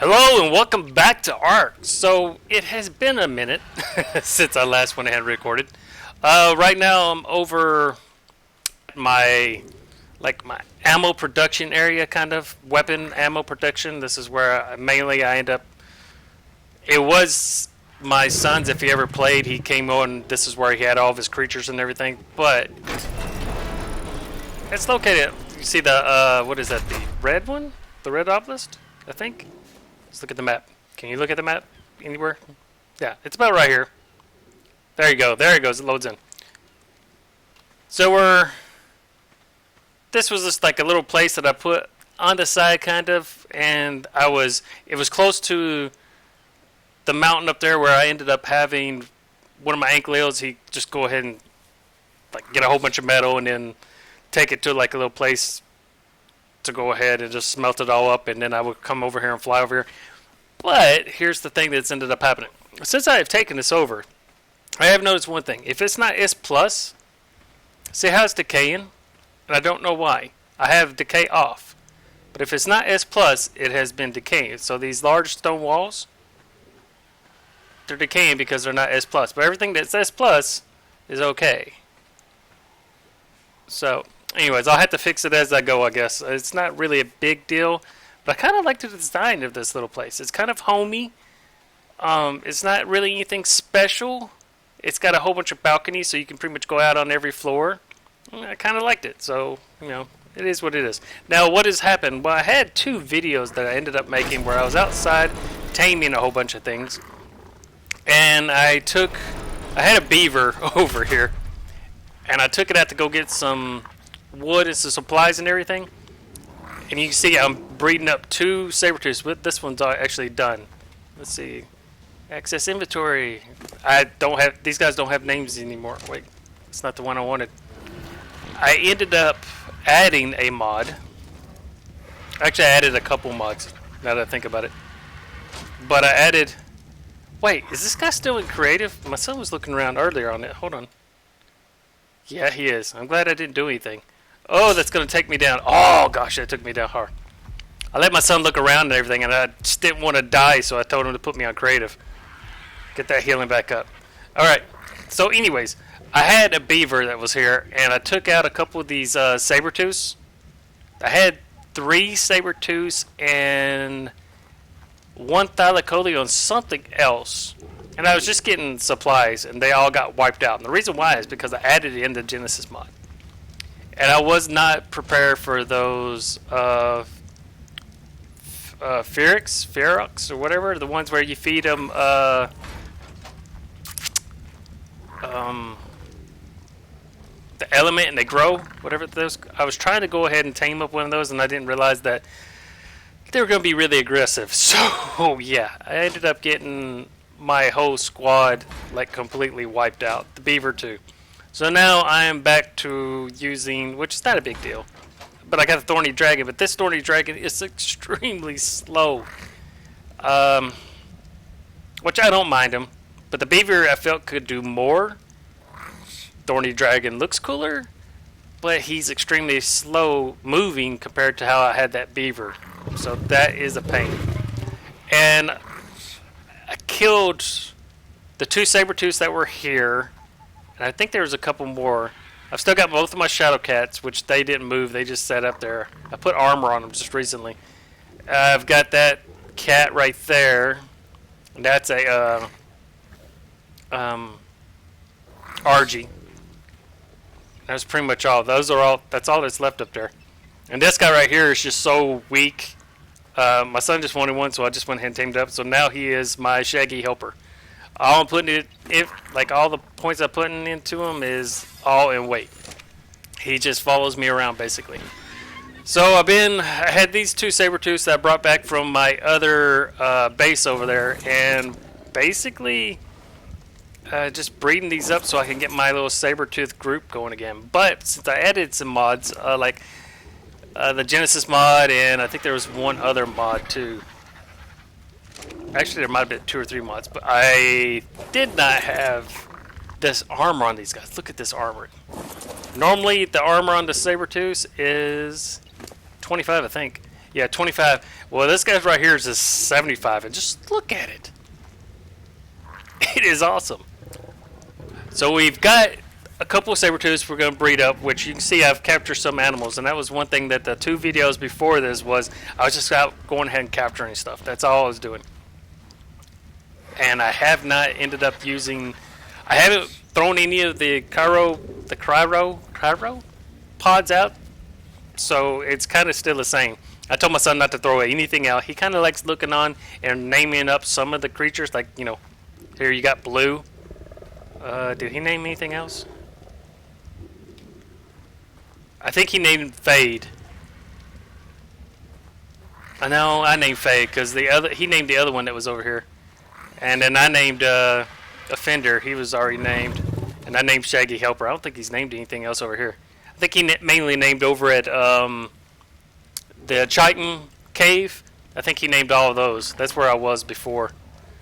Hello and welcome back to ARK. So it has been a minute since I last went ahead and recorded. Right now I'm over my my ammo production area, kind of weapon ammo production. This is where I end up. It was my son's. If he ever played, he came on. This is where he had all of his creatures and everything. But it's located. You see the what is that? The red one? The red obelisk? I think. Let's look at the map. Can you look at the map anywhere? Yeah, it's about right here. There you go. There it goes. It loads in. So this was just like a little place that I put on the side, kind of, and it was close to the mountain up there where I ended up having one of my ankle He just go ahead and get a whole bunch of metal and then take it to like a little place to go ahead and just smelt it all up, and then I would come over here and fly over here. But here's the thing that's ended up happening. Since I have taken this over, I have noticed one thing. If it's not S+, see how it's decaying? And I don't know why. I have decay off. But if it's not S+, it has been decaying. So these large stone walls, they're decaying because they're not S+. But everything that's S+ is okay. So anyways, I'll have to fix it as I go, I guess. It's not really a big deal, but I kind of like the design of this little place. It's kind of homey. It's not really anything special. It's got a whole bunch of balconies, so you can pretty much go out on every floor. I kind of liked it, so, it is what it is. Now, what has happened? Well, I had two videos that I ended up making where I was outside taming a whole bunch of things, and I had a beaver over here, and I took it out to go get some wood and some supplies and everything, and you can see I'm breeding up two saber-tooths, but this one's actually done. Let's see, access inventory. These guys don't have names anymore. Wait, it's not the one I wanted. I ended up adding a mod. Actually, I added a couple mods now that I think about it, but I added, wait, is this guy still in creative? My son was looking around earlier on it. Hold on. Yeah, he is. I'm glad I didn't do anything. Oh, that's going to take me down. Oh, gosh, that took me down hard. I let my son look around and everything, and I just didn't want to die, so I told him to put me on creative. Get that healing back up. All right. So, anyways, I had a beaver that was here, and I took out a couple of these saber-tooths. I had 3 saber-tooths and 1 thylacoleo and something else. And I was just getting supplies, and they all got wiped out. And the reason why is because I added it in the Genesis mod. And I was not prepared for those Ferox, or whatever, the ones where you feed them the element and they grow, whatever those. I was trying to go ahead and tame up one of those, and I didn't realize that they were going to be really aggressive. So, yeah, I ended up getting my whole squad completely wiped out. The beaver too. So now I am back to using, which is not a big deal, but I got a thorny dragon. But this thorny dragon is extremely slow, which I don't mind him. But the beaver I felt could do more. Thorny dragon looks cooler, but he's extremely slow moving compared to how I had that beaver. So that is a pain. And I killed the 2 saber-tooths that were here, and I think there was a couple more. I've still got both of my shadow cats, which they didn't move. They just sat up there. I put armor on them just recently. I've got that cat right there. That's a RG. That's pretty much all. That's all that's left up there. And this guy right here is just so weak. My son just wanted one, so I just went ahead and tamed up. So now he is my shaggy helper. All I'm putting all the points I'm putting into him is all in weight. He just follows me around basically. So I had these 2 saber-tooths that I brought back from my other base over there, and basically just breeding these up so I can get my little saber-tooth group going again. But since I added some mods, the Genesis mod, and I think there was one other mod too. Actually, there might have been 2 or 3 mods, but I did not have this armor on these guys. Look at this armor. Normally, the armor on the saber-tooths is 25, I think. Yeah, 25. Well, this guy's right here is a 75, and just look at it. It is awesome. So we've got a couple of saber-tooths we're going to breed up, which you can see I've captured some animals, and that was one thing that the 2 videos before this was I was just out going ahead and capturing stuff. That's all I was doing. And I have not ended up using... I haven't thrown any of the cryo pods out, so it's kind of still the same. I told my son not to throw anything out. He kind of likes looking on and naming up some of the creatures, like, you know, here you got Blue. Did he name anything else? I think he named Fade. I know I named Fade because he named the other one that was over here, and then I named Offender. He was already named, and I named Shaggy Helper. I don't think he's named anything else over here. I think he mainly named over at the Chitin Cave. I think he named all of those. That's where I was before.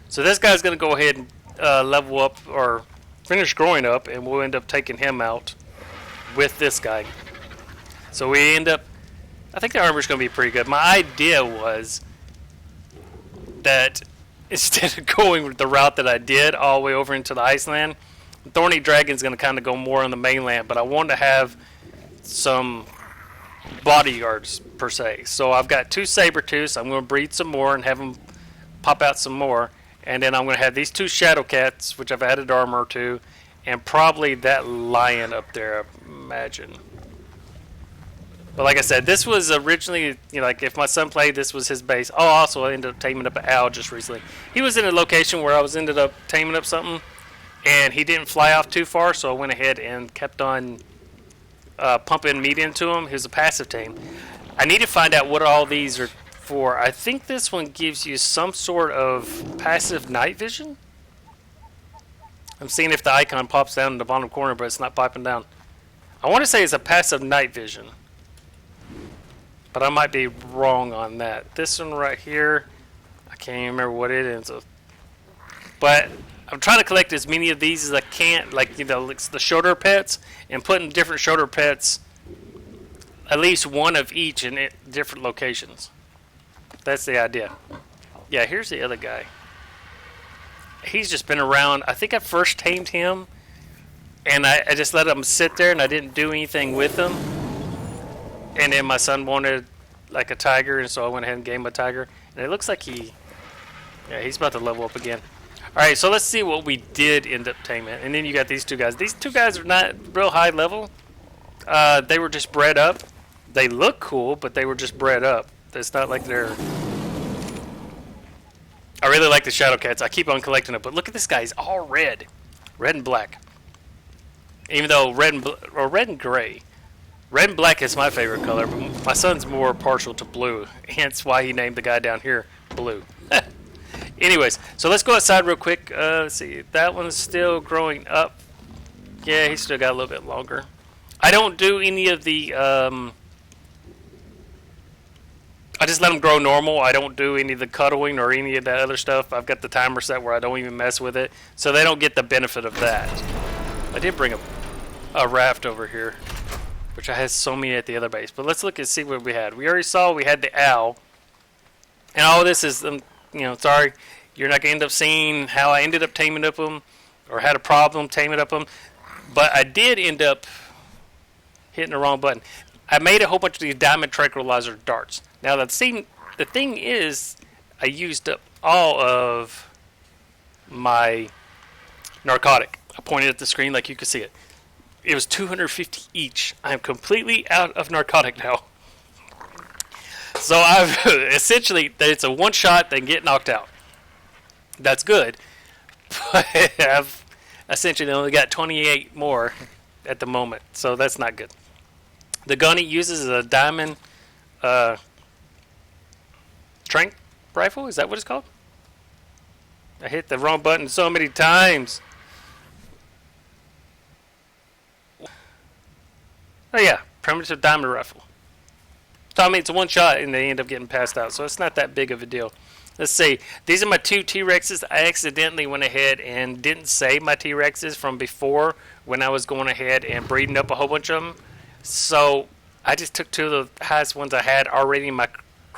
So this guy's going to go ahead and level up or finish growing up, and we'll end up taking him out with this guy. So we end up... I think the armor's going to be pretty good. My idea was that instead of going with the route that I did all the way over into the Iceland, Thorny Dragon's going to kind of go more on the mainland, but I wanted to have some bodyguards per se. So I've got 2 saber-tooths. I'm going to breed some more and have them pop out some more. And then I'm going to have these 2 shadow cats, which I've added armor to, and probably that lion up there, I imagine. But like I said, this was originally, you know, like if my son played, this was his base. Oh, also I ended up taming up an owl just recently. He was in a location where I was ended up taming up something, and he didn't fly off too far, so I went ahead and kept on pumping meat into him. He was a passive tame. I need to find out what all these are for. I think this one gives you some sort of passive night vision. I'm seeing if the icon pops down in the bottom corner, but it's not popping down. I want to say it's a passive night vision, but I might be wrong on that. This one right here, I can't even remember what it is. But I'm trying to collect as many of these as I can, like, you know, the shoulder pets, and putting different shoulder pets, at least one of each in different locations. That's the idea. Yeah, here's the other guy. He's just been around. I think I first tamed him, and I just let him sit there, and I didn't do anything with him. And then my son wanted like a tiger, and so I went ahead and gave him a tiger. And it looks like he's about to level up again. All right, so let's see what we did end up taming. And then you got these 2 guys. These 2 guys are not real high level. They were just bred up. They look cool, but they were just bred up. It's not like they're... I really like the shadow cats. I keep on collecting them, but look at this guy. He's all red. Red and black. Even though red and gray. Red and black is my favorite color, but my son's more partial to blue. Hence why he named the guy down here Blue. Anyways, so let's go outside real quick. Let's see. That one's still growing up. Yeah, he's still got a little bit longer. I don't do any of the... I just let them grow normal. I don't do any of the cuddling or any of that other stuff. I've got the timer set where I don't even mess with it, so they don't get the benefit of that. I did bring a raft over here, which I had so many at the other base. But let's look and see what we had. We already saw we had the owl, and all this is, you know, sorry, you're not going to end up seeing how I ended up taming up them or had a problem taming up them. But I did end up hitting the wrong button. I made a whole bunch of these diamond tranquilizer darts. Now the thing is, I used up all of my narcotic. I pointed at the screen like you could see it. It was 250 each. I'm completely out of narcotic now. So I've essentially, it's a one shot, then get knocked out. That's good. But I've essentially only got 28 more at the moment. So that's not good. The gun it uses is a diamond trank rifle. Is that what it's called? I hit the wrong button so many times. Oh yeah, primitive diamond rifle. So I mean, it's a one shot and they end up getting passed out, so it's not that big of a deal. Let's see. These are my 2 T-Rexes. I accidentally went ahead and didn't save my T-Rexes from before when I was going ahead and breeding up a whole bunch of them. So I just took 2 of the highest ones I had already in my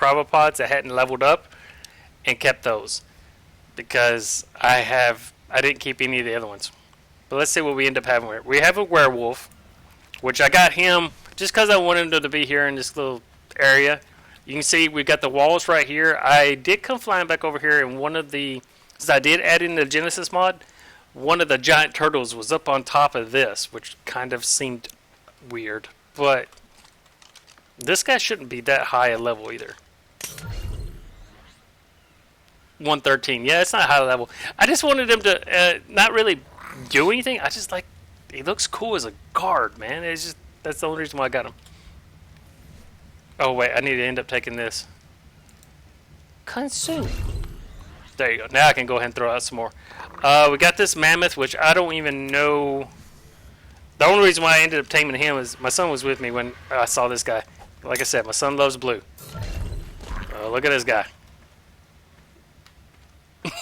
cryopods that hadn't leveled up and kept those because I didn't keep any of the other ones. But let's see what we end up having here. We have a werewolf, which I got him just because I wanted him to be here in this little area. You can see we've got the walls right here. I did come flying back over here, and since I did add in the Genesis mod, one of the giant turtles was up on top of this, which kind of seemed weird. But this guy shouldn't be that high a level either. 113. Yeah, it's not high level. I just wanted him to not really do anything. I just like, he looks cool as a guard, man. That's the only reason why I got him. Oh wait, I need to end up taking this. Consume. There you go. Now I can go ahead and throw out some more. We got this mammoth, which I don't even know. The only reason why I ended up taming him is my son was with me when I saw this guy. Like I said, my son loves blue. Look at this guy.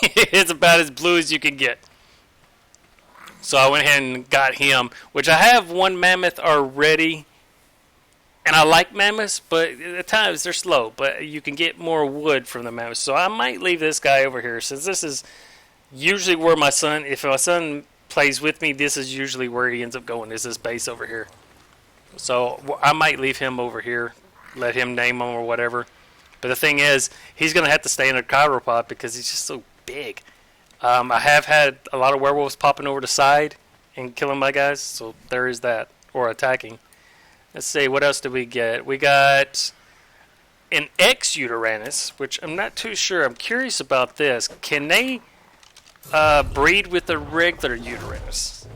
It's about as blue as you can get. So I went ahead and got him, which I have one mammoth already. And I like mammoths, but at times they're slow. But you can get more wood from the mammoths. So I might leave this guy over here, since this is usually where if my son plays with me, this is usually where he ends up going, is this base over here. So I might leave him over here, let him name him or whatever. But the thing is, he's going to have to stay in a chiropod because he's just so big. I have had a lot of werewolves popping over the side and killing my guys, so there is that, or attacking. Let's see, what else did we get? We got an X-Uteranus, which I'm not too sure. I'm curious about this. Can they breed with the regular Uteranus?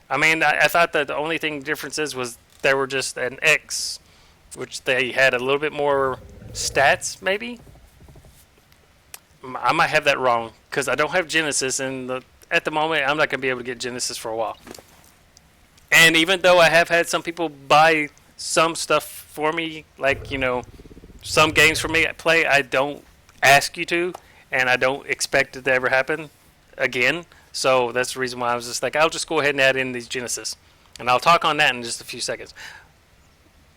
I mean, I thought that the only thing difference was they were just an X, which they had a little bit more stats, maybe? I might have that wrong, because I don't have Genesis, and at the moment, I'm not going to be able to get Genesis for a while. And even though I have had some people buy some stuff for me, like, some games for me I play, I don't ask you to, and I don't expect it to ever happen again. So that's the reason why I was just like, I'll just go ahead and add in these Genesis. And I'll talk on that in just a few seconds.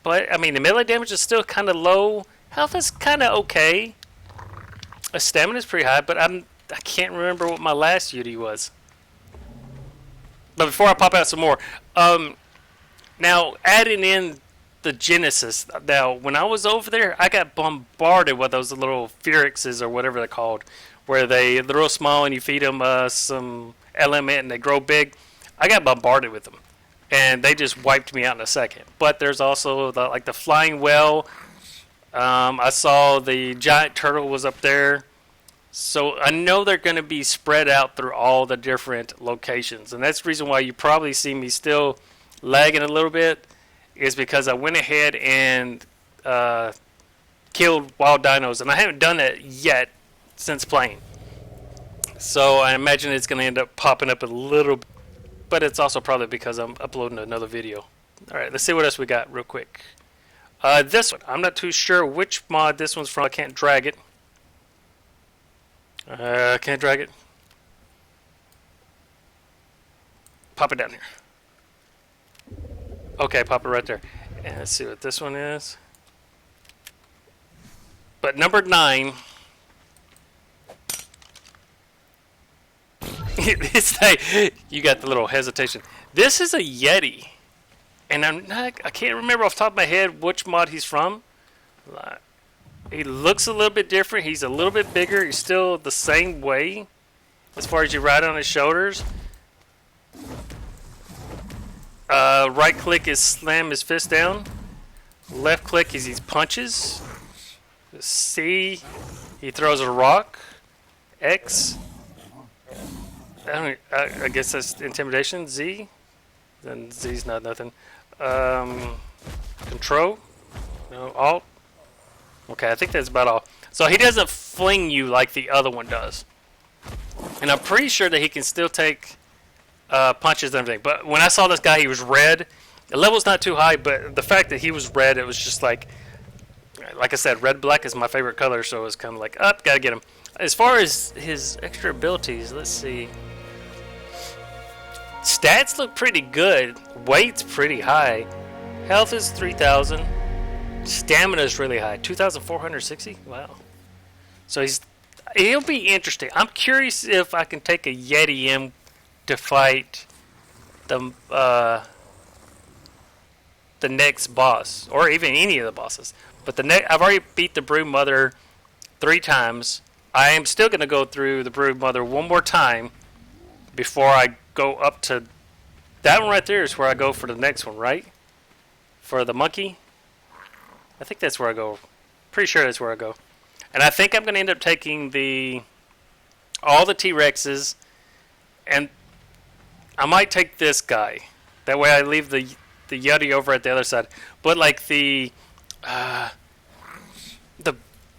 But, I mean, the melee damage is still kind of low. Health is kind of okay. The stamina is pretty high, but I can't remember what my last UD was. But before I pop out some more, now adding in the Genesis. Now, when I was over there, I got bombarded with those little Phoenixes or whatever they're called, where they're real small and you feed them some element and they grow big. I got bombarded with them, and they just wiped me out in a second. But there's also the flying whale. I saw the giant turtle was up there. So I know they're going to be spread out through all the different locations. And that's the reason why you probably see me still lagging a little bit, is because I went ahead and killed wild dinos. And I haven't done that yet since playing. So I imagine it's going to end up popping up a little bit. But it's also probably because I'm uploading another video. Alright, let's see what else we got real quick. This one, I'm not too sure which mod this one's from. I can't drag it. Can't drag it. Pop it down here. Okay, pop it right there. And let's see what this one is. But number 9. You got the little hesitation. This is a Yeti. And I can't remember off the top of my head which mod he's from. He looks a little bit different. He's a little bit bigger. He's still the same way as far as you ride on his shoulders. Right click is slam his fist down. Left click is he punches. C, he throws a rock. X, I guess that's intimidation. Z, then Z's not nothing. Control, no, Alt. Okay, I think that's about all. So he doesn't fling you like the other one does. And I'm pretty sure that he can still take punches and everything. But when I saw this guy, he was red. The level's not too high, but the fact that he was red, it was just like I said, red-black is my favorite color, so it was kind of like, gotta get him. As far as his extra abilities, let's see. Stats look pretty good. Weight's pretty high. Health is 3,000. Stamina is really high. 2,460? Wow. So he'll be interesting. I'm curious if I can take a Yeti in to fight the next boss, or even any of the bosses. But I've already beat the Brood Mother 3 times. I am still going to go through the Brood Mother one more time before I go up to that one right there. Is where I go for the next one, right? For the monkey. I think that's where I go. Pretty sure that's where I go. And I think I'm going to end up taking all the T-Rexes, and I might take this guy. That way I leave the Yeti over at the other side. But like the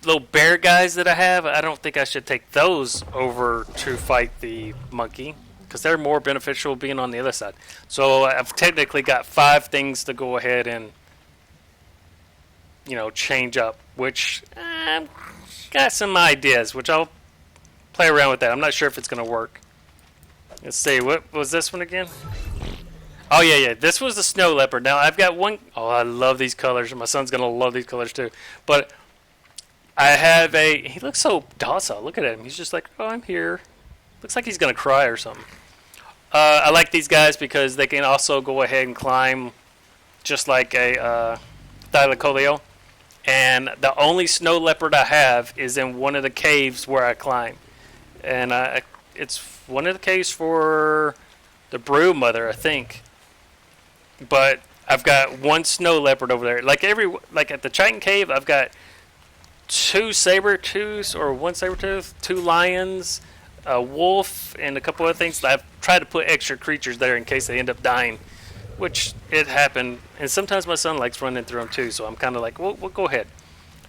little bear guys that I have, I don't think I should take those over to fight the monkey, because they're more beneficial being on the other side. So I've technically got 5 things to go ahead and change up, which I've got some ideas, which I'll play around with that. I'm not sure if it's going to work. Let's see, what was this one again? Oh, yeah. This was the snow leopard. Now, I've got one. Oh, I love these colors. My son's going to love these colors, too. But I have he looks so docile. Look at him. He's just like, oh, I'm here. Looks like he's going to cry or something. I like these guys because they can also go ahead and climb just like a Thylacoleo. And the only snow leopard I have is in one of the caves where I climb. And it's one of the caves for the Brood Mother, I think. But I've got one snow leopard over there. Like at the Chitin Cave, I've got 2 saber-tooths, or 1 saber-tooth, 2 lions, a wolf, and a couple other things. I've tried to put extra creatures there in case they end up dying, which it happened. And sometimes my son likes running through them too, so I'm kind of like, well, go ahead.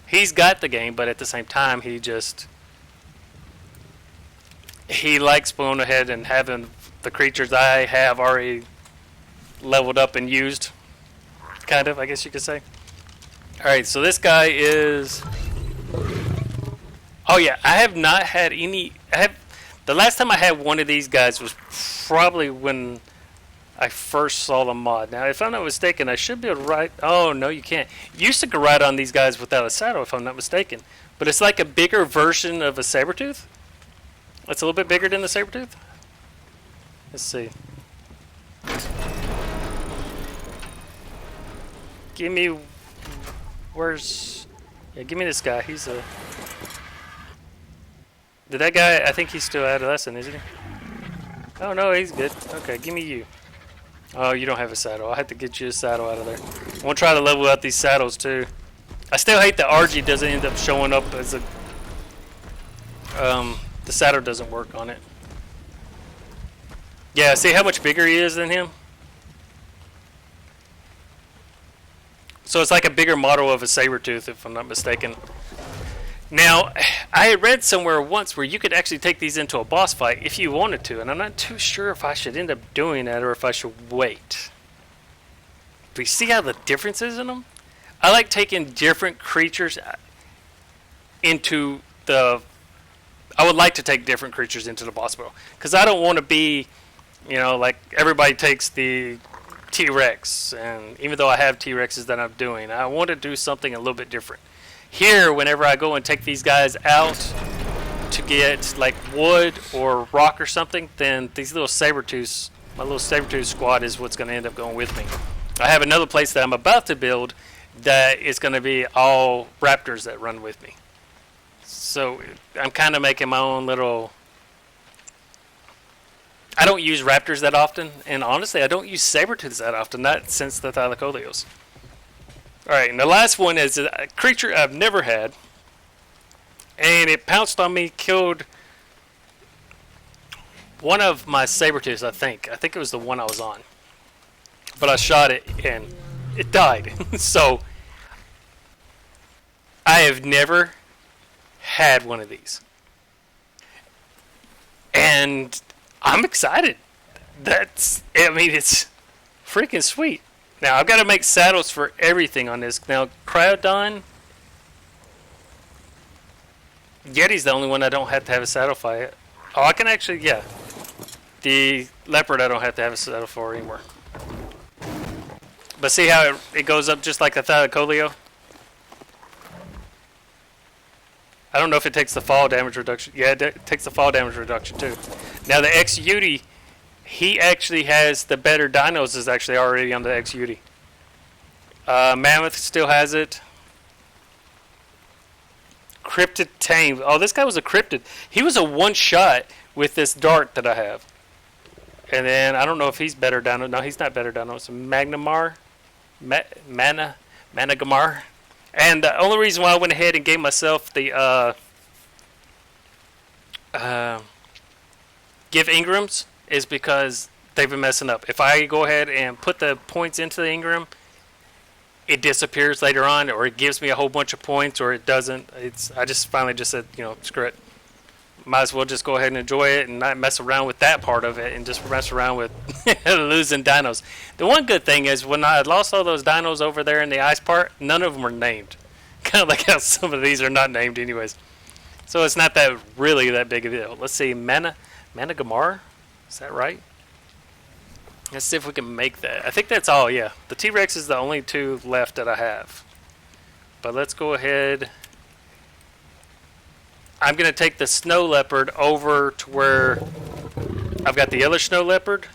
He's got the game, but at the same time, he likes going ahead and having the creatures I have already leveled up and used, kind of, I guess you could say. Alright, so this guy is... Oh yeah, I have not had any... The last time I had one of these guys was probably when I first saw the mod. Now, if I'm not mistaken, I should be able to ride... Oh, no, you can't. You used to go ride on these guys without a saddle, if I'm not mistaken. But it's like a bigger version of a saber-tooth. It's a little bit bigger than the saber-tooth. Let's see. Give me... Yeah, give me this guy. He's a... Did that guy... I think he's still adolescent, isn't he? Oh, no, he's good. Okay, give me you. Oh, you don't have a saddle. I'll have to get you a saddle out of there. I'm going to try to level out these saddles, too. I still hate that RG doesn't end up showing up as a... the saddle doesn't work on it. Yeah, see how much bigger he is than him? So it's like a bigger model of a saber-tooth, if I'm not mistaken. Now, I had read somewhere once where you could actually take these into a boss fight if you wanted to, and I'm not too sure if I should end up doing that or if I should wait. Do you see how the difference is in them? I like taking different creatures into the... I would like to take different creatures into the boss battle, because I don't want to be, like everybody takes the T-Rex, and even though I have T-Rexes that I'm doing, I want to do something a little bit different. Here, whenever I go and take these guys out to get like wood or rock or something, then these little saber-tooths, my little saber-tooth squad is what's going to end up going with me. I have another place that I'm about to build that is going to be all raptors that run with me. So I'm kind of making my own little... I don't use raptors that often, and honestly, I don't use saber-tooths that often, not since the Thylacoleos. Alright, and the last one is a creature I've never had, and it pounced on me, killed one of my saber-tooths, I think. I think it was the one I was on. But I shot it, and it died. So, I have never had one of these. And I'm excited. It's freaking sweet. Now, I've got to make saddles for everything on this. Now, Cryodon, Yeti's the only one I don't have to have a saddle for. Oh, I can actually, yeah. The leopard I don't have to have a saddle for anymore. But see how it goes up just like a Thylacoleo? I don't know if it takes the fall damage reduction. Yeah, it takes the fall damage reduction too. Now the X-Uti, he actually has the better dinos is actually already on the X-Uti. Mammoth still has it. Cryptid Tames. Oh, this guy was a cryptid. He was a one-shot with this dart that I have. And then I don't know if he's better dino. No, he's not better dino. It's a Magnamar. Managamar. And the only reason why I went ahead and gave myself the give Ingrams is because they've been messing up. If I go ahead and put the points into the Ingram, it disappears later on, or it gives me a whole bunch of points, or it doesn't. I just finally just said, screw it. Might as well just go ahead and enjoy it and not mess around with that part of it and just mess around with losing dinos. The one good thing is when I lost all those dinos over there in the ice part, none of them were named. Kind of like how some of these are not named anyways. So it's not that really that big of a deal. Let's see, Managamar? Is that right? Let's see if we can make that. I think that's all, yeah. The T-Rex is the only two left that I have. But let's go ahead. I'm going to take the snow leopard over to where I've got the other snow leopard.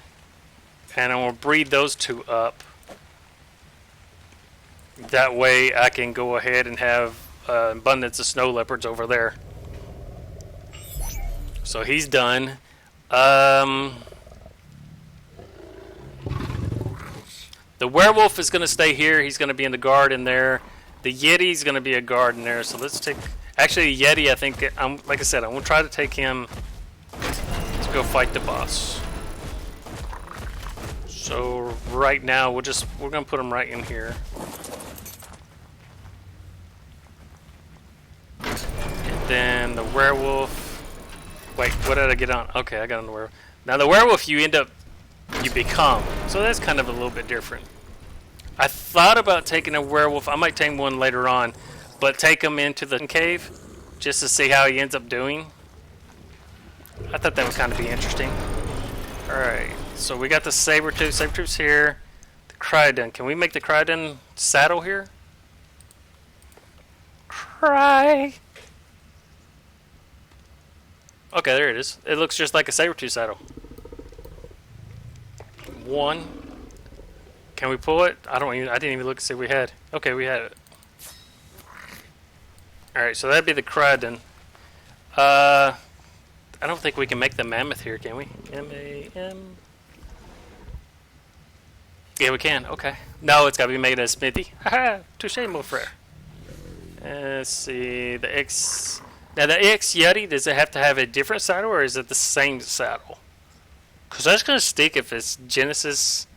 And I'm going to breed those two up. That way I can go ahead and have abundance of snow leopards over there. So he's done. The werewolf is going to stay here. He's going to be in the guard in there. The Yeti is going to be a guard in there. So let's take... Actually, Yeti, I think... like I said, I'm going to try to take him to go fight the boss. So right now, we're going to put him right in here. And then the werewolf... Wait, what did I get on? Okay, I got on the werewolf. Now the werewolf you become. So that's kind of a little bit different. I thought about taking a werewolf. I might take one later on. But take him into the cave. Just to see how he ends up doing. I thought that would kind of be interesting. Alright. So we got the Sabertooth. Sabertooth's here. The Crydon. Can we make the Crydon saddle here? Cry. Okay, there it is. It looks just like a Sabertooth saddle. One. Can we pull it? I didn't even look to see if we had. Okay, we had it. Alright, so that'd be the Crydon. I don't think we can make the mammoth here, can we? M-A-M. Yeah, we can. Okay. No, it's got to be made as smithy. Haha! Touché, mon frère. Let's see. The X... Now, the X Yeti, does it have to have a different saddle, or is it the same saddle? Because that's going to stick if it's Genesis.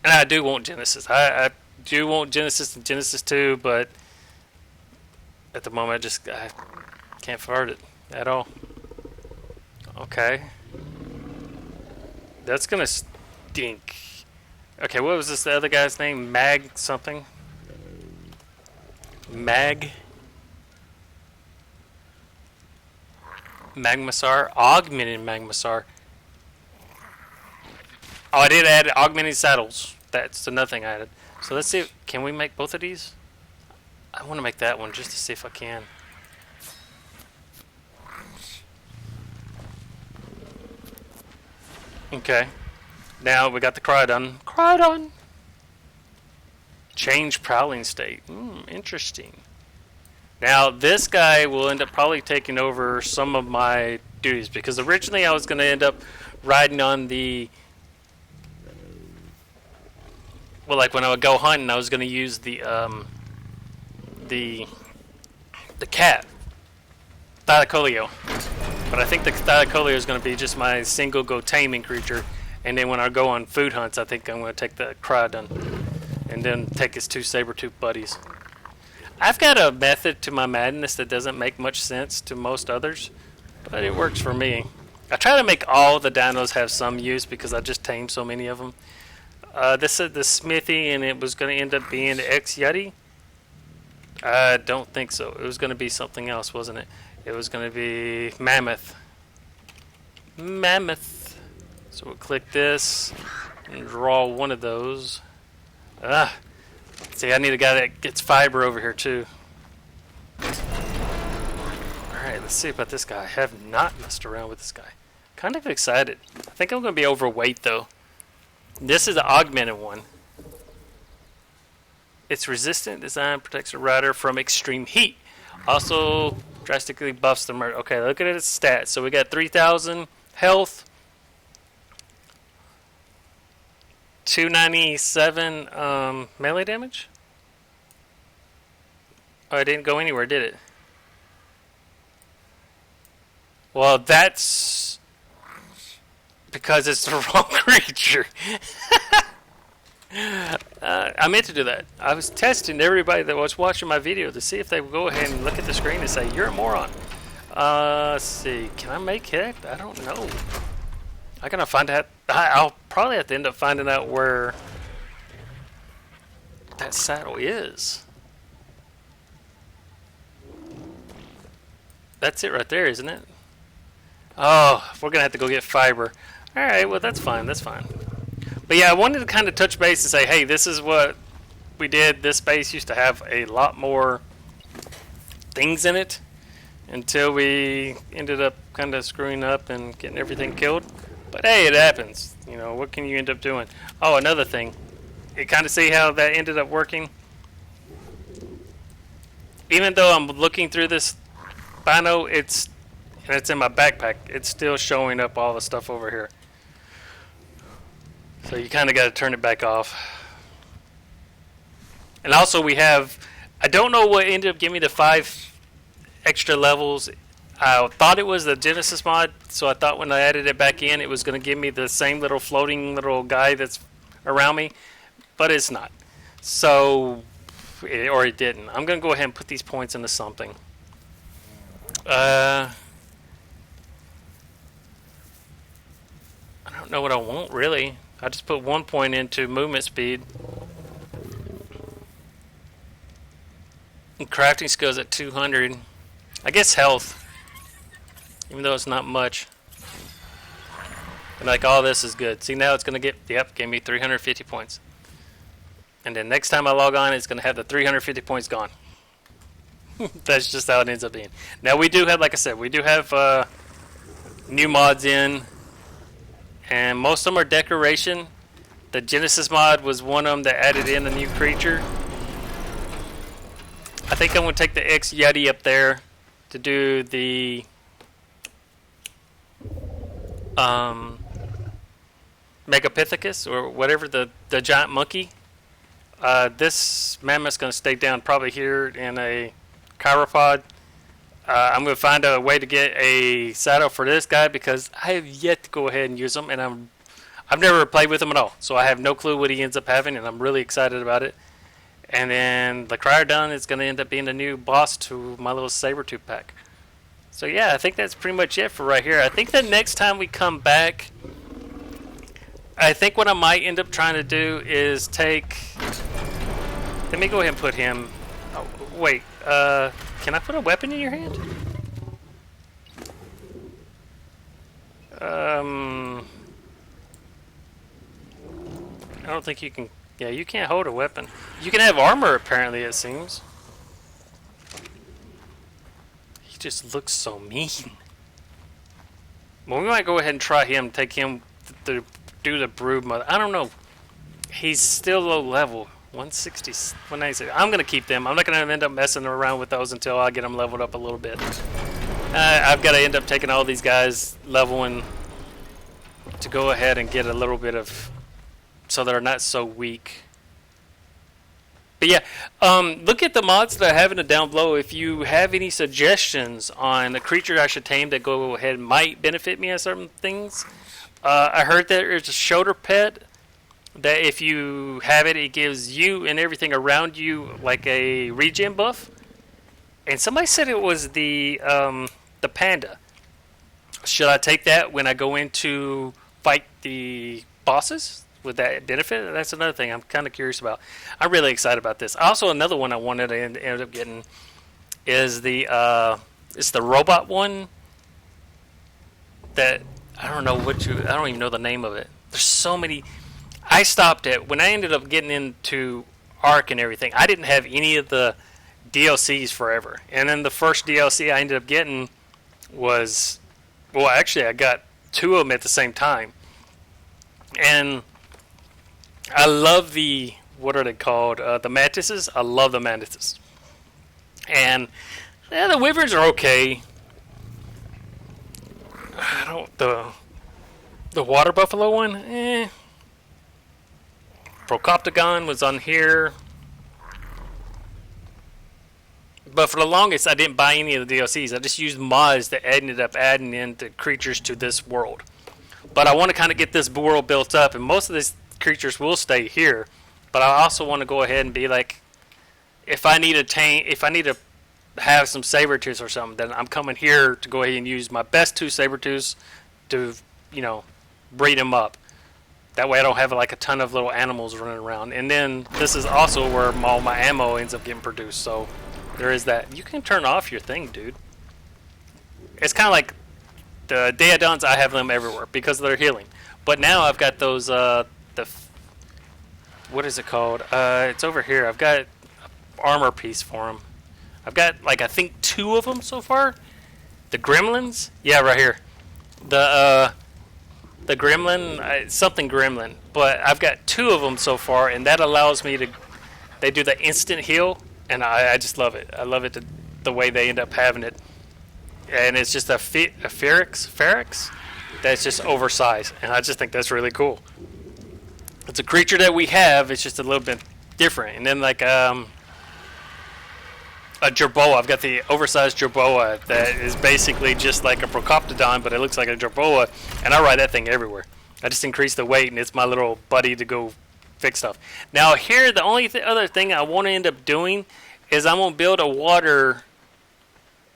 And I do want Genesis. I do want Genesis and Genesis 2, but at the moment I can't afford it at all. Okay. That's going to stink. Okay, what was the other guy's name? Mag something? Magmasar, augmented Magmasar. Oh, I did add augmented saddles. That's another thing I added. So let's see. Can we make both of these? I want to make that one just to see if I can. Okay. Now we got the Crydon. Crydon! Change prowling state. Interesting. Now, this guy will end up probably taking over some of my duties, because originally I was going to end up riding on the... Well, like when I would go hunting, I was going to use the cat, Thylacoleo. But I think the Thylacoleo is going to be just my single go taming creature. And then when I go on food hunts, I think I'm going to take the Crydon. And then take his two Sabertooth buddies. I've got a method to my madness that doesn't make much sense to most others, but it works for me. I try to make all the dinos have some use because I just tamed so many of them. This is the Smithy, and it was going to end up being the X-Yeti. I don't think so. It was going to be something else, wasn't it? It was going to be Mammoth. Mammoth. So we'll click this and draw one of those. See, I need a guy that gets fiber over here too. Alright, let's see about this guy. I have not messed around with this guy. Kind of excited. I think I'm going to be overweight, though. This is the augmented one. It's resistant design, protects the rider from extreme heat. Also, drastically buffs the murder. Okay, look at its stats. So we got 3,000 health. 297 melee damage. Oh, it didn't go anywhere, did it? Well, that's because it's the wrong creature. I meant to do that. I was testing everybody that was watching my video to see if they would go ahead and look at the screen and say, "You're a moron." Let's see. Can I make it? I don't know. I'm gonna find out. I'll probably have to end up finding out where that saddle is. That's it right there, isn't it? Oh, we're gonna have to go get fiber. Alright, well that's fine, that's fine. But yeah, I wanted to kind of touch base and say, hey, this is what we did. This base used to have a lot more things in it until we ended up kind of screwing up and getting everything killed. But hey, it happens. You know, what can you end up doing? Oh, another thing. You kind of see how that ended up working? Even though I'm looking through this Bino, it's in my backpack, it's still showing up all the stuff over here. So you kind of got to turn it back off. And also we have, I don't know what ended up giving me the 5 extra levels. I thought it was the Genesis mod, so I thought when I added it back in, it was going to give me the same little floating little guy that's around me, but it's not. So, or it didn't. I'm going to go ahead and put these points into something. I don't know what I want, really. I just put 1 point into movement speed. And crafting skills at 200. I guess health. Even though it's not much. And like all this is good. See, now it's going to get, yep, gave me 350 points. And then next time I log on, it's going to have the 350 points gone. That's just how it ends up being. Now we do have, like I said, we do have new mods in. And most of them are decoration. The Genesis mod was one of them that added in a new creature. I think I'm going to take the X Yeti up there to do the Megapithecus or whatever, the giant monkey. This mammoth's going to stay down probably here in a chiropod. I'm going to find a way to get a saddle for this guy because I have yet to go ahead and use him, and I've never played with him at all, so I have no clue what he ends up having, and I'm really excited about it. And then the Cryodon is going to end up being the new boss to my little Sabertooth pack. So yeah, I think that's pretty much it for right here. I think the next time we come back, I think what I might end up trying to do is take... Let me go ahead and put him... Oh, wait, can I put a weapon in your hand? I don't think you can... Yeah, you can't hold a weapon. You can have armor, apparently, it seems. He just looks so mean. Well, we might go ahead and try him, take him to do the brood mother. I don't know. He's still low level. 160, 196. I'm going to keep them. I'm not going to end up messing around with those until I get them leveled up a little bit. I've got to end up taking all these guys, leveling to go ahead and get a little bit of... so they're not so weak. But yeah, look at the mods that I have in the down below. If you have any suggestions on a creature I should tame that go ahead and might benefit me on certain things. I heard that there's a shoulder pet that if you have it, it gives you and everything around you like a regen buff. And somebody said it was the panda. Should I take that when I go in to fight the bosses? Would that benefit? That's another thing I'm kind of curious about. I'm really excited about this. Also, another one I wanted to end up getting is it's the robot one that I don't know I don't even know the name of it. There's so many. I stopped at when I ended up getting into ARK and everything. I didn't have any of the DLCs forever, and then the first DLC I ended up getting was, well, actually, I got two of them at the same time. And I love the, what are they called? The mantises. I love the mantises. And yeah, the wyverns are okay. I don't, the water buffalo one, Procoptagon was on here. But for the longest, I didn't buy any of the DLCs. I just used mods that ended up adding in the creatures to this world. But I want to kind of get this world built up, and most of these creatures will stay here. But I also want to go ahead and be like, if I need to have some saber-tooths or something, then I'm coming here to go ahead and use my best two saber-tooths to, breed them up. That way I don't have like a ton of little animals running around. And then this is also where all my ammo ends up getting produced. So there is that. You can turn off your thing, dude. It's kind of like the Daedons. I have them everywhere because they're healing. But now I've got those, what is it called? It's over here. I've got an armor piece for them. I've got, like, I think 2 of them so far. The gremlins? Yeah, right here. The gremlin, something gremlin. But I've got 2 of them so far, and that allows me to, they do the instant heal, and I just love it. I love it, the way they end up having it. And it's just a Feryx that's just oversized, and I just think that's really cool. It's a creature that we have, it's just a little bit different. And then, like, a jerboa. I've got the oversized jerboa that is basically just like a Procoptodon, but it looks like a jerboa, and I ride that thing everywhere. I just increase the weight, and it's my little buddy to go fix stuff. Now here, the only other thing I want to end up doing is I'm gonna build I'm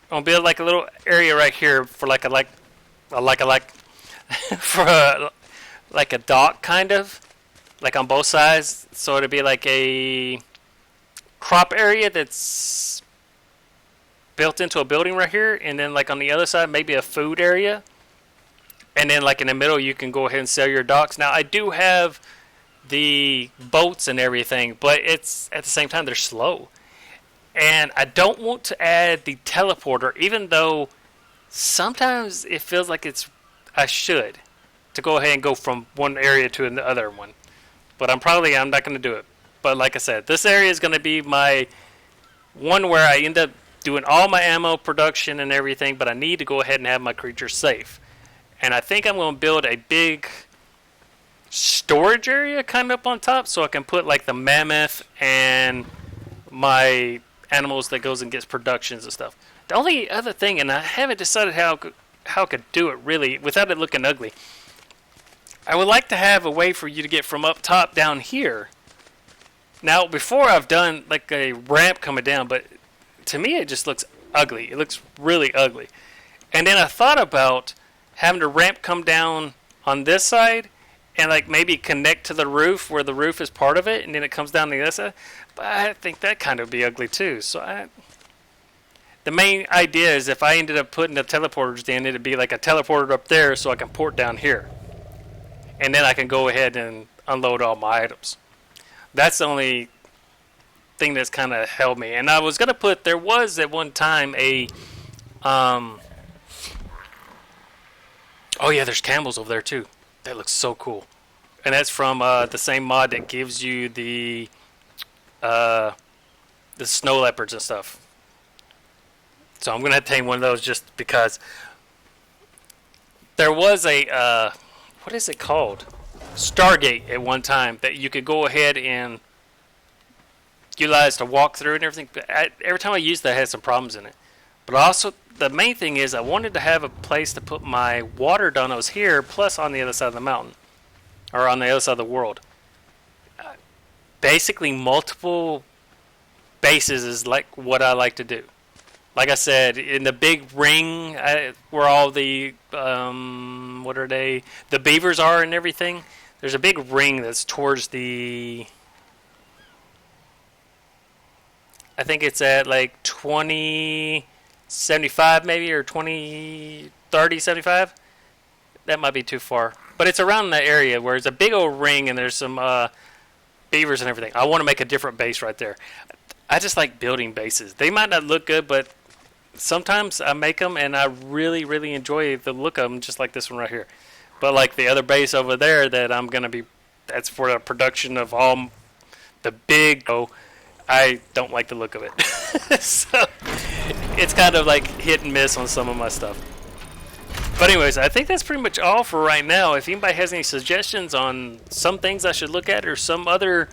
gonna build like a little area right here for like a for like a dock kind of, like on both sides, so it'll be like a crop area that's built into a building right here, and then like on the other side maybe a food area, and then like in the middle you can go ahead and sell your docks. Now I do have the boats and everything, but it's at the same time they're slow, and I don't want to add the teleporter, even though sometimes it feels like I should, to go ahead and go from one area to the other one, but I'm not going to do it. But like I said, this area is going to be my one where I end up doing all my ammo production and everything, but I need to go ahead and have my creatures safe. And I think I'm going to build a big storage area kind of up on top, so I can put like the mammoth and my animals that goes and gets productions and stuff. The only other thing, and I haven't decided how I could do it really without it looking ugly, I would like to have a way for you to get from up top down here. Now, before I've done like a ramp coming down, but to me it just looks ugly. It looks really ugly. And then I thought about having the ramp come down on this side and like maybe connect to the roof where the roof is part of it, and then it comes down the other side. But I think that kind of would be ugly too. So the main idea is if I ended up putting the teleporters in, it'd be like a teleporter up there so I can port down here. And then I can go ahead and unload all my items. That's the only thing that's kind of held me. And I was going to put, there was at one time a, oh yeah, there's camels over there too. That looks so cool. And that's from the same mod that gives you the snow leopards and stuff. So I'm going to have to tame one of those just because there was a, what is it called? Stargate at one time that you could go ahead and utilize to walk through and everything. But every time I used that, I had some problems in it. But also, the main thing is I wanted to have a place to put my water donos here, plus on the other side of the mountain, or on the other side of the world. Basically, multiple bases is like what I like to do. Like I said, in the big ring where all the, what are they? The beavers are and everything. There's a big ring that's towards the, I think it's at like 2075 maybe, or 203075. That might be too far. But it's around that area where it's a big old ring and there's some beavers and everything. I want to make a different base right there. I just like building bases. They might not look good, but sometimes I make them and I really, really enjoy the look of them, just like this one right here. But like the other base over there that I'm gonna be, that's for the production of all the big. Oh, I don't like the look of it. So it's kind of like hit and miss on some of my stuff. But anyways, I think that's pretty much all for right now. If anybody has any suggestions on some things I should look at or some other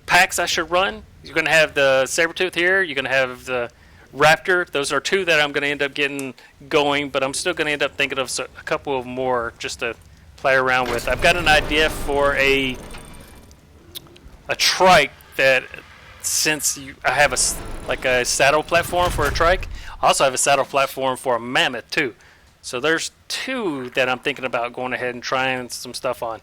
packs I should run, you're going to have the Sabertooth here. You're going to have the Raptor. Those are two that I'm going to end up getting going, but I'm still going to end up thinking of a couple of more just to play around with. I've got an idea for a trike that, since I have a saddle platform for a trike, I also have a saddle platform for a mammoth too. So there's two that I'm thinking about going ahead and trying some stuff on.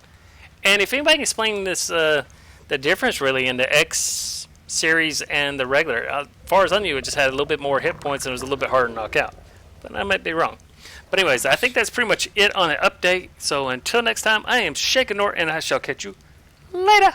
And if anybody can explain this, the difference really in the X series and the regular, as far as I knew, it just had a little bit more hit points and it was a little bit harder to knock out. But I might be wrong. But anyways, I think that's pretty much it on an update. So until next time, I am ShakenNORT and I shall catch you later.